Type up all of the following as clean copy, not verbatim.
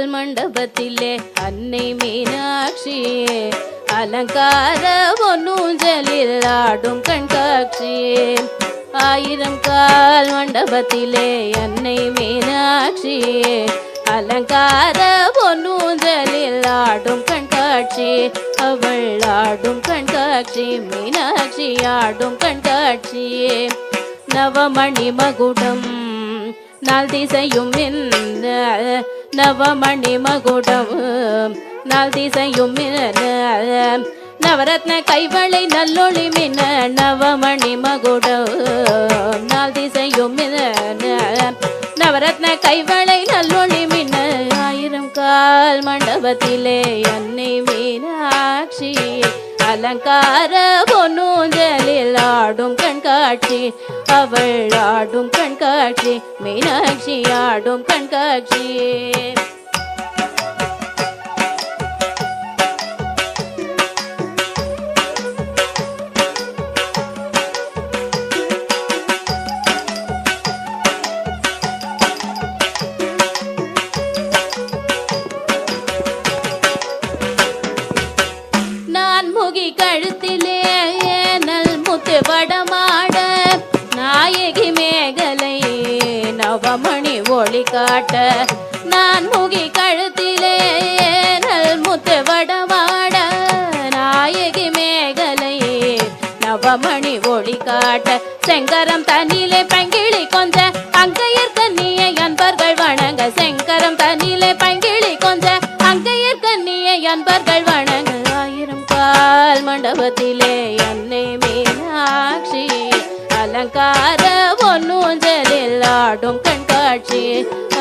மண்டபத்திலே அன்னை மீனாட்சியே அலங்கார பொன்னூஞ்சலில் ஆடும் கண்காட்சியே ஆயிரம் கால் மண்டபத்திலே அன்னை மீனாட்சியே அலங்கார பொன்னூஞ்சலில் ஆடும் கண்காட்சி அவள் ஆடும் கண்காட்சி மீனாட்சி ஆடும் கண்காட்சியே நவமணி மகுடம் நாள் திசையும் நவமணி மகுடம் நாள் திசையும் நவரத்ன கைவளை நல்லொளி மின்ன நவமணி மகுடம் நாள் திசையும் நவரத்ன கைவளை நல்லொளி மின்ன ஆயிரம் கால் மண்டபத்திலே அன்னை மீனாட்சி அலங்கார பொன்னூஞ்சலில் ஆடும் கண்காட்சி அவள் ஆடும் கண்காட்சி மீனாட்சி ஆடும் கண்காட்சி முகி கழுத்திலே நல் முத்து வடமாட நாயகி மேகலை நவமணி ஒளி காட்ட நான் முகி கழுத்திலே நல் முத்து வடமாட நாயகி மேகலை நவமணி ஒளி காட்ட செங்கரம் தண்ணிலே பங்கிளி கொஞ்ச அங்கையர் கண்ணியை அன்பர்கள் வணங்க செங்கரம் தண்ணிலே பங்கிளி கொஞ்ச அங்கையர் கண்ணியை அன்பர்கள் வணங்க கால் மண்டபத்திலே அன்னை மீனாட்சி அலங்கார பொன்னூஞ்சலில் ஆடும் கண்காட்சி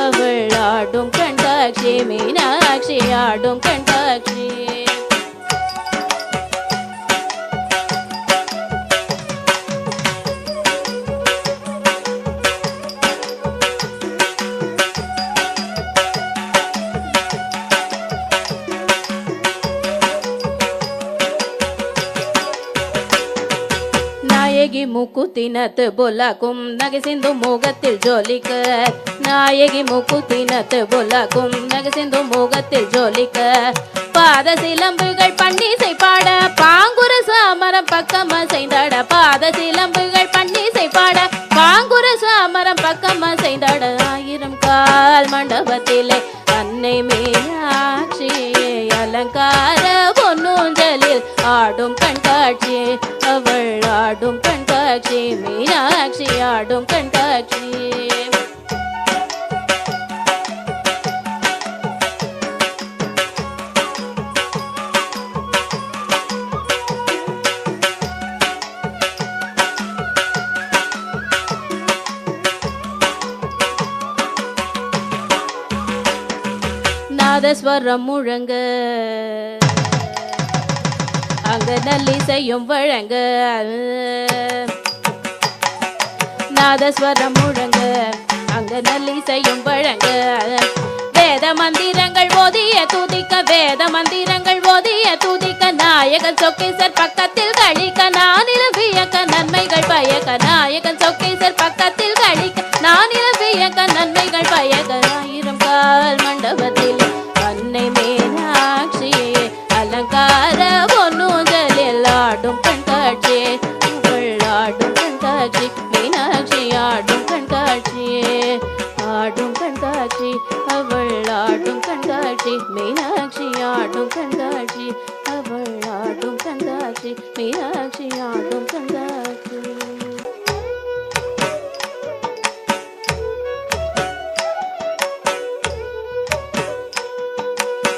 அவள் ஆடும் கண்காட்சி மீனாட்சி ஆடும் கண்காட்சி நாயகி மூக்குத்தினத்து பொல்லாக்கும் நகை சிந்து முகத்தில் ஜோலிக்க நாயகி மூக்குத்தினத்து பொல்லாக்கும் நகை சிந்து முகத்தில் ஜோலிக்க பாத சிலம்புகள் பன்னிசை பாட பாங்குர சாமரம் பக்கமா செய்தாட பாத சிலம்புகள் பன்னிசை பாட பாங்குர சாமரம் பக்கமா செய்தாட ஆயிரம் கால் மண்டபத்திலே அன்னை மீனாட்சி அலங்கார பொன்னூஞ்சலில் ஆடும் கண்காட்சி அவள் ஆடும் கண்காட்சி மீனாட்சி ஆடும் கண்காட்சி நாதஸ்வரம் முழங்க அங்க நல்லிசையும் வழங்க நாதஸ்வரம் முழங்க அங்க நல்லிசையும் வழங்க வேத மந்திரங்கள் ஓதிய துதிக்க வேத மந்திரங்கள் ஓதிய துதிக்க நாயகன் சொக்கேசர் பக்கத்தில் கழிக்க நானில வியக்க நன்மைகள் பயக்க நாயகன் சொக்கேசர் பக்கத்தில் கழிக்க நானில வியக்க நன்மைகள் பயக்க ஆயிரம் கால் மண்டபத்தில் அன்னை மீனாட்சி அலங்கார பொன்னூஞ்சலில் ஆடும் கண்காட்சி அவள் ஆடும் கண்காட்சி மீனாட்சி ஆடும் கண்காட்சி ஆடும் கண்காட்சி அவள் ஆடும் கண்காட்சி மீனாட்சி ஆடும் கண்காட்சி அவள் ஆடும் கண்காட்சி மீனாட்சி ஆடும் கண்காட்சி